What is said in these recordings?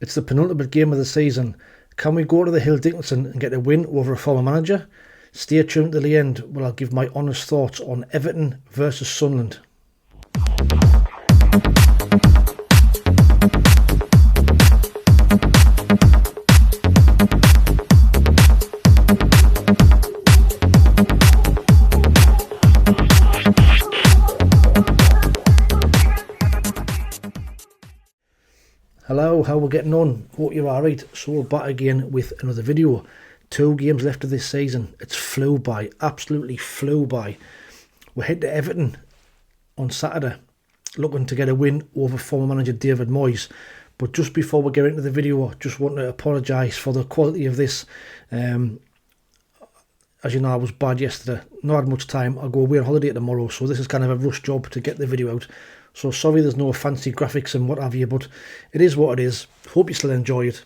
It's the penultimate game of the season. Can we go to the Hill Dickinson and get a win over a former manager? Stay tuned to the end where I'll give my honest thoughts on Everton versus Sunderland. Hello, how we're getting on? Hope you're alright. So we're back again with another video. 2 games left of this season. It's flew by, absolutely flew by. We're heading to Everton on Saturday, looking to get a win over former manager David Moyes. But just before we get into the video, I just want to apologise for the quality of this. As you know, I was bad yesterday. Not had much time. I'll go away on holiday tomorrow, so this is kind of a rush job to get the video out. So sorry there's no fancy graphics and what have you, but it is what it is. Hope you still enjoy it.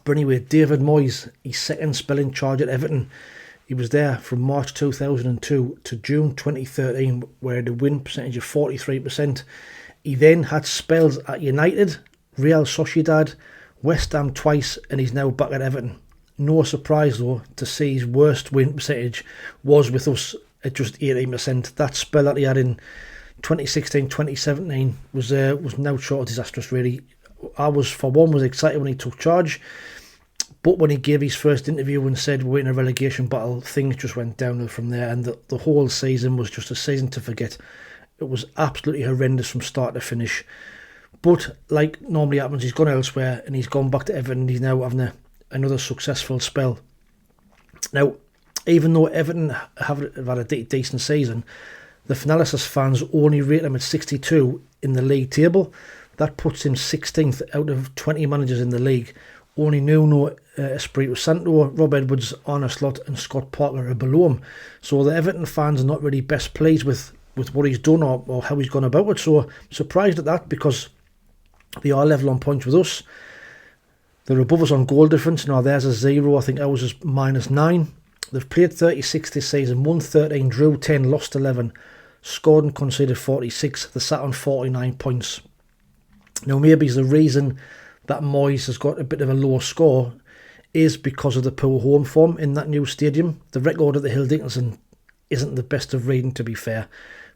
But anyway, David Moyes, his second spell in charge at Everton. He was there from March 2002 to June 2013, where the win percentage of 43%. He then had spells at United, Real Sociedad, West Ham twice, and he's now back at Everton. No surprise though to see his worst win percentage was with us at just 18%. That spell that he had in 2016-2017 was now short of disastrous really. I was excited when he took charge, but when he gave his first interview and said we're in a relegation battle, things just went downhill from there, and the whole season was just a season to forget. It was absolutely horrendous from start to finish. But like normally happens, he's gone elsewhere and he's gone back to Everton and he's now having another successful spell. Now, even though Everton have had a decent season, the Finalysis fans only rate him at 62 in the league table. That puts him 16th out of 20 managers in the league. Only Nuno Espirito Santo, Rob Edwards, Arne Slot and Scott Parker are below him. So the Everton fans are not really best pleased with what he's done or how he's gone about it. So I'm surprised at that because they are level on points with us. They're above us on goal difference. Now theirs is 0. I think ours is -9. They've played 36 this season, won 13, drew 10, lost 11. Scored and conceded 46. They sat on 49 points. Now maybe the reason that Moyes has got a bit of a low score is because of the poor home form in that new stadium. The record at the Hill Dickinson isn't the best of reading, to be fair.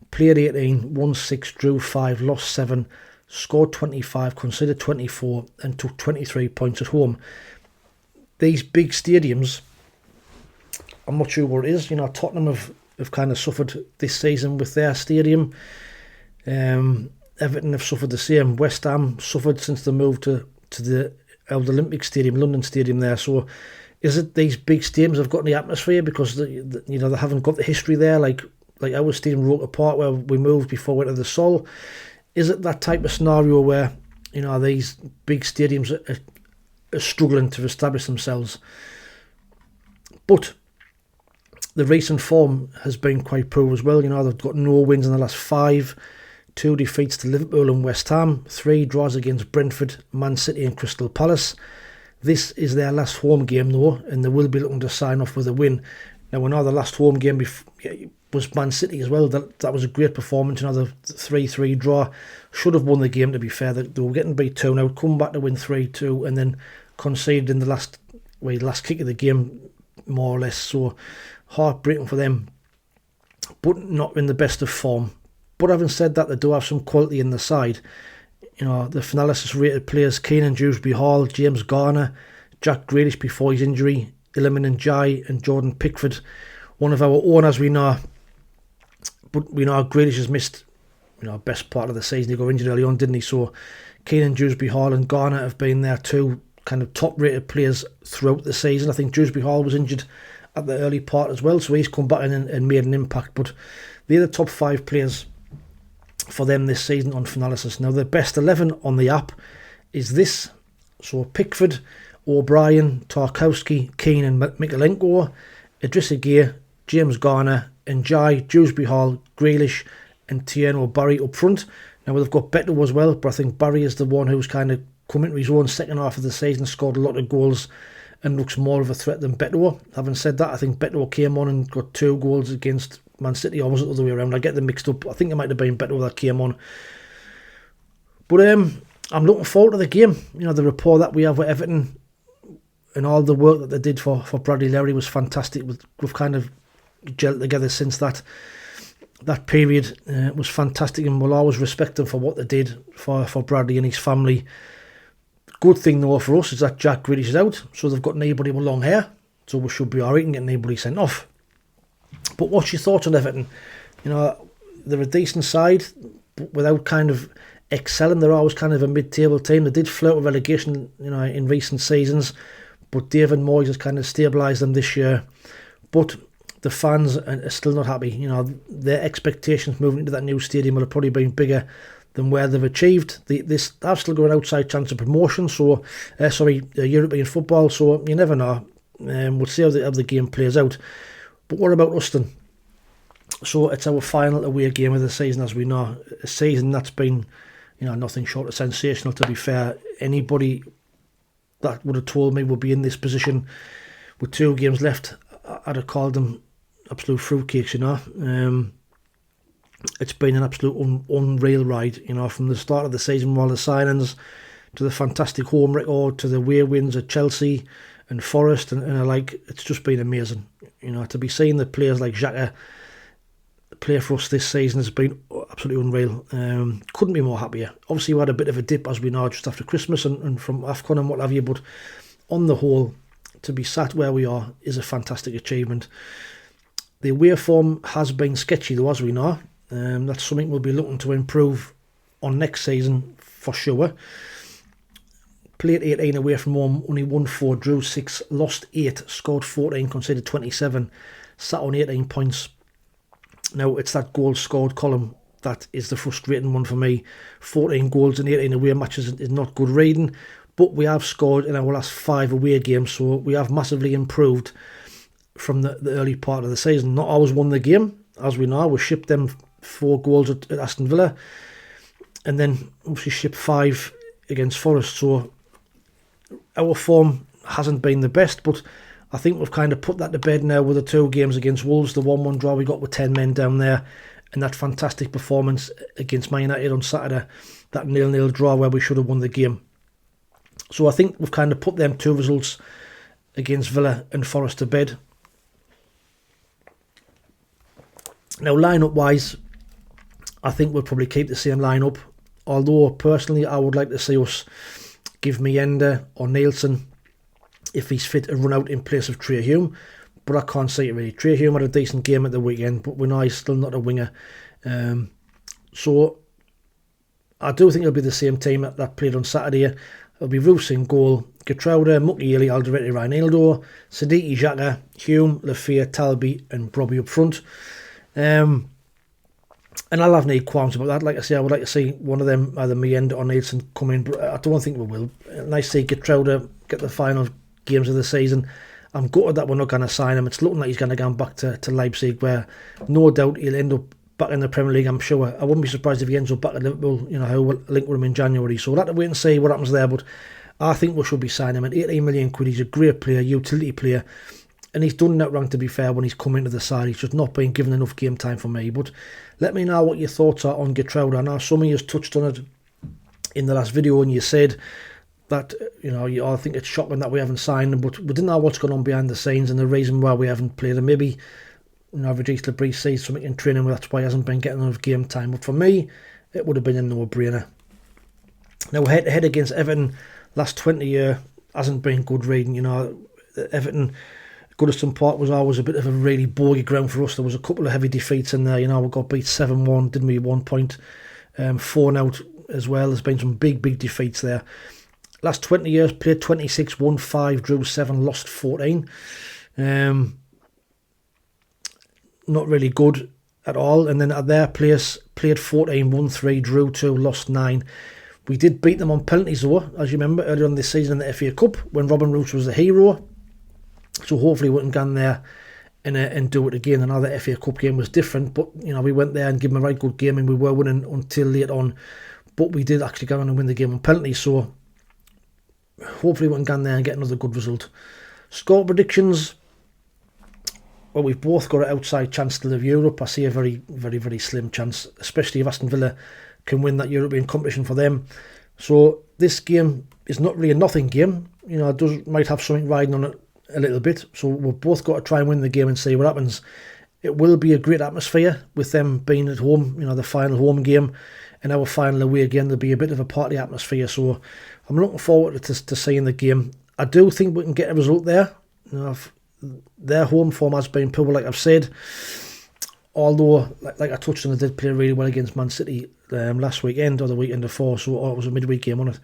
Played 18, won 6, drew 5, lost 7, scored 25, conceded 24 and took 23 points at home. These big stadiums, I'm not sure what it is. You know, Tottenham have kind of suffered this season with their stadium. Everton have suffered the same. West Ham suffered since they moved to the old Olympic Stadium, London Stadium there. So is it these big stadiums have got the atmosphere because they haven't got the history there like our stadium, Roker Park, where we moved before we went to the Sol? Is it that type of scenario where these big stadiums are struggling to establish themselves? But the recent form has been quite poor as well. They've got no wins in the last 5, 2 defeats to Liverpool and West Ham, 3 draws against Brentford, Man City and Crystal Palace. This is their last home game though, and they will be looking to sign off with a win. Now we know the last home game was Man City as well. That was a great performance, another 3-3 draw. Should have won the game, to be fair. They were getting beat 2-0, come back to win 3-2 and then conceded in the last kick of the game, more or less. So heartbreaking for them, but not in the best of form. But having said that, they do have some quality in the side. The Finalysis rated players: Keenan Dewsbury-Hall, James Garner, Jack Grealish before his injury, Iliman Ndiaye and Jordan Pickford. One of our own, as we know. But we know Grealish has missed best part of the season. He got injured early on, didn't he? So Keenan Dewsbury-Hall and Garner have been there two kind of top rated players throughout the season. I think Dewsbury-Hall was injured at the early part as well, so he's come back in and made an impact. But they're the top 5 players for them this season on Finalysis. Now the best 11 on the app is this. So Pickford, O'Brien, Tarkowski, Keane and Mikalenko, Idrissa Gueye, James Garner, Ndiaye, Dewsbury-Hall, Grealish and Tierno Barry up front. Now they've got Beto as well, but I think Barry is the one who's kind of come into his own second half of the season, scored a lot of goals and looks more of a threat than Beto. Having said that, I think Beto came on and got 2 goals against Man City, or was it the other way around? I get them mixed up. I think it might have been Beto that came on. But I'm looking forward to the game. You know, the rapport that we have with Everton and all the work that they did for Bradley Lowry was fantastic. We've kind of gelled together since that period. It was fantastic, and we'll always respect them for what they did for Bradley and his family. Good thing though for us is that Jack Grealish is out, so they've got nobody with long hair, so we should be alright and get nobody sent off. But what's your thoughts on Everton? You know, they're a decent side, but without kind of excelling. They're always kind of a mid-table team. They did flirt with relegation, you know, in recent seasons, but David Moyes has kind of stabilised them this year. But the fans are still not happy. You know, their expectations moving into that new stadium will have probably been bigger than where they've achieved. They've still got an outside chance of promotion, so European football. So you never know. We'll see how the game plays out. But what about us then? So it's our final away game of the season, as we know. A season that's been, you know, nothing short of sensational, to be fair. Anybody that would have told me we'd be in this position with 2 games left, I'd have called them absolute fruitcakes, you know. It's been an absolute unreal ride, you know, from the start of the season, all the signings, to the fantastic home record, to the away wins at Chelsea and Forest, and like, it's just been amazing. You know, to be seeing the players like Xhaka play for us this season has been absolutely unreal. Couldn't be more happier. Obviously, we had a bit of a dip, as we know, just after Christmas and from AFCON and what have you, but on the whole, to be sat where we are is a fantastic achievement. The away form has been sketchy though, as we know. That's something we'll be looking to improve on next season for sure. Played 18 away from home, only won 4, drew 6, lost 8, scored 14, conceded 27, sat on 18 points. Now, it's that goals scored column that is the frustrating one for me. 14 goals in 18 away matches is not good reading, but we have scored in our last 5 away games, so we have massively improved from the early part of the season. Not always won the game, as we know. We shipped them 4 goals at Aston Villa, and then obviously shipped 5 against Forest, so our form hasn't been the best, but I think we've kind of put that to bed now with the 2 games against Wolves, the 1-1 draw we got with 10 men down there, and that fantastic performance against Man United on Saturday, that 0-0 draw where we should have won the game. So I think we've kind of put them 2 results against Villa and Forest to bed. Now, line-up wise, I think we'll probably keep the same line-up, although personally I would like to see us give Mienda or Nielsen, if he's fit, a run out in place of Trey Hume, but I can't see it really. Trey Hume had a decent game at the weekend, but we know he's still not a winger. So I do think it'll be the same team that played on Saturday. It'll be Roos in goal, Getrauda, Mukiele, Alderete, Reinildo, Siddiqui, Xhaka, Hume, Lafayette, Talby and Brobby up front. And I'll have no qualms about that. Like I say, I would like to see one of them, either Mienda or Nielsen, come in, but I don't think we will. Nice to see Getrauda get the final games of the season. I'm gutted that we're not going to sign him. It's looking like he's going to go back to Leipzig, where no doubt he'll end up back in the Premier League, I'm sure. I wouldn't be surprised if he ends up back at Liverpool, you know, how we'll link with him in January. So we'll have to wait and see what happens there, but I think we should be signing him at 18 million quid. He's a great player, utility player, and he's done that wrong, to be fair, when he's come into the side. He's just not been given enough game time for me. But let me know what your thoughts are on Getrauda. I know some of you touched on it in the last video, and you said that, you know, you all think it's shocking that we haven't signed him, but we didn't know what's going on behind the scenes and the reason why we haven't played him. Maybe, you know, Regis Labrie sees something in training, that's why he hasn't been getting enough game time. But for me, it would have been a no-brainer. Now, head-to-head against Everton, last 20 years hasn't been good reading. You know, Everton, Goodison Park was always a bit of a really bogey ground for us. There was a couple of heavy defeats in there. You know, we got beat 7-1, didn't we, 1 point, 4-0 as well. There's been some big defeats there. Last 20 years, played 26, won 5, drew 7, lost 14. Not really good at all. And then at their place, played 14, won 3, drew 2, lost 9. We did beat them on penalties though, as you remember, earlier on this season in the FA Cup, when Robin Roos was the hero. So hopefully we can go in there and do it again. Another FA Cup game was different, but you know, we went there and gave them a right good game, and we were winning until late on. But we did actually go on and win the game on penalties, so hopefully we can go in there and get another good result. Score predictions. Well, we've both got an outside chance still of Europe. I see a very slim chance, especially if Aston Villa can win that European competition for them. So this game is not really a nothing game. You know, it might have something riding on it a little bit. So we've both got to try and win the game and see what happens. It will be a great atmosphere with them being at home, you know, the final home game, and our final away game. There'll be a bit of a party atmosphere. So I'm looking forward to seeing the game. I do think we can get a result there. You know, their home form has been poor, like I've said. Although, like I touched on, they did play really well against Man City last weekend or the weekend before, so it was a midweek game on it.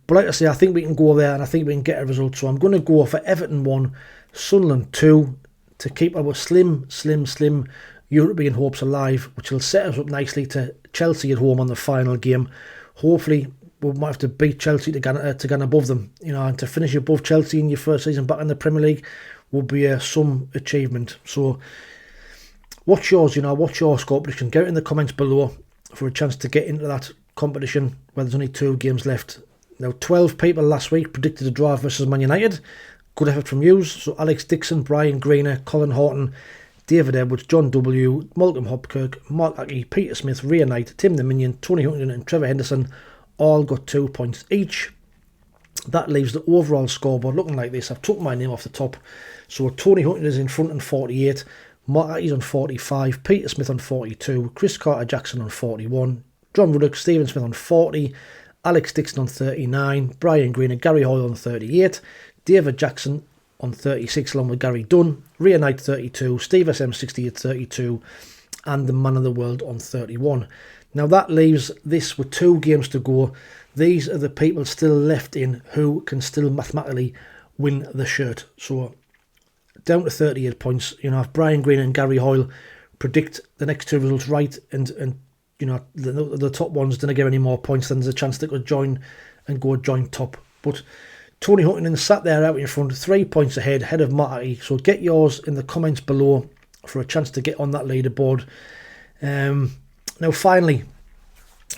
But like I say, I think we can go there and I think we can get a result. So I'm going to go for Everton 1, Sunderland 2 to keep our slim European hopes alive, which will set us up nicely to Chelsea at home on the final game. Hopefully, we might have to beat Chelsea to get above them, you know, and to finish above Chelsea in your first season back in the Premier League will be some achievement. So, what's yours? You know, what's your score prediction? Get it in the comments below for a chance to get into that competition where there's only 2 games left. Now, 12 people last week predicted a draw versus Man United. Good effort from you. So, Alex Dickinson, Brian Greener, Colin Horton, David Edwards, John W, Malcolm Hopkirk, Mark Aki, Peter Smith, Ria Knight, Tim the Minion, Tony Huntington and Trevor Henderson all got 2 points each. That leaves the overall scoreboard looking like this. I've took my name off the top. So Tony Huntington is in front on 48, Mark Aki's on 45, Peter Smith on 42, Chris Carter-Jackson on 41, John Ruddock, Stephen Smith on 40, Alex Dixon on 39, Brian Green and Gary Hoyle on 38, David Jackson on 36 along with Gary Dunn, Ria Knight 32, Steve SM60 at 32 and the Man of the World on 31. Now that leaves this with 2 games to go. These are the people still left in who can still mathematically win the shirt. So down to 38 points. You know, if Brian Green and Gary Hoyle predict the next 2 results right and you know, the top ones didn't get any more points, then there's a chance they could join and go joint top. But Tony Huntington sat there out in front, 3 points ahead of Matty. So get yours in the comments below for a chance to get on that leaderboard. Now finally,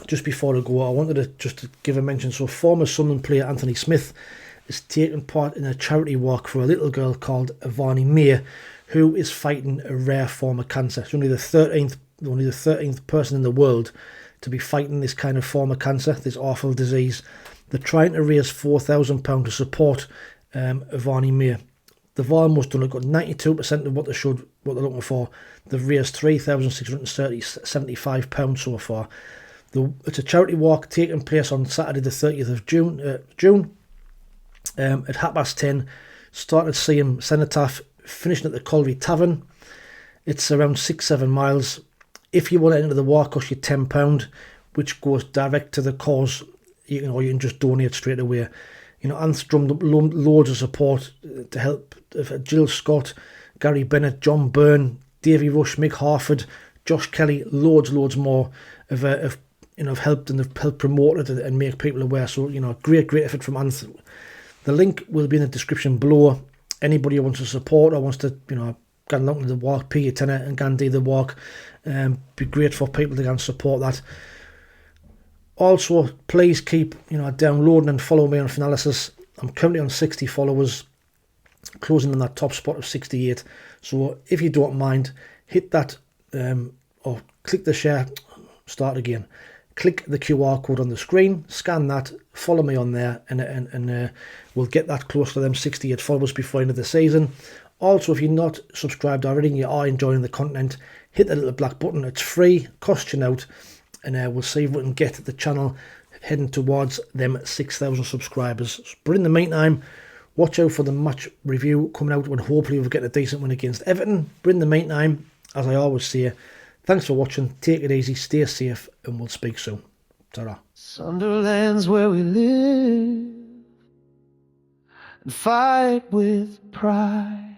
just before I go, I wanted to give a mention. So former Sunderland player Anthony Smith is taking part in a charity walk for a little girl called Avarnis-Maes, who is fighting a rare form of cancer. She's only the 13th person in the world to be fighting this kind of form of cancer, this awful disease. They're trying to raise £4,000 to support Avarnis-Maes. They've almost done it, got 92% of what they're looking for. They've raised £3,675 so far. It's a charity walk taking place on Saturday the 30th of June at 10:30. Started at CM Cenotaph, finishing at the Colby Tavern. It's around 6-7 miles. If you want to enter the walk, it costs you £10, which goes direct to the cause. You can just donate straight away. You know, Anth's drummed up loads of support to help. Jill Scott, Gary Bennett, John Byrne, Davy Rush, Mick Harford, Josh Kelly, loads more have helped and have helped promote it and make people aware. So, you know, great effort from Anth. The link will be in the description below. Anybody who wants to support or wants to, you know, get along to the walk, pay your tenner and go and do the walk. Be great for people to go and support that. Also, please keep, you know, downloading and follow me on Finalysis. I'm currently on 60 followers, closing on that top spot of 68. So if you don't mind, hit that or click the share. Start again. Click the QR code on the screen, scan that, follow me on there, and we'll get that close to them 68 followers before the end of the season. Also, if you're not subscribed already and you are enjoying the content, hit the little black button. It's free, costs you out, and we'll see if we can get the channel heading towards them 6,000 subscribers. But in the meantime, watch out for the match review coming out when hopefully we'll get a decent win against Everton. But in the meantime, as I always say, thanks for watching, take it easy, stay safe, and we'll speak soon. Ta-ra. Sunderland's where we live and fight with pride.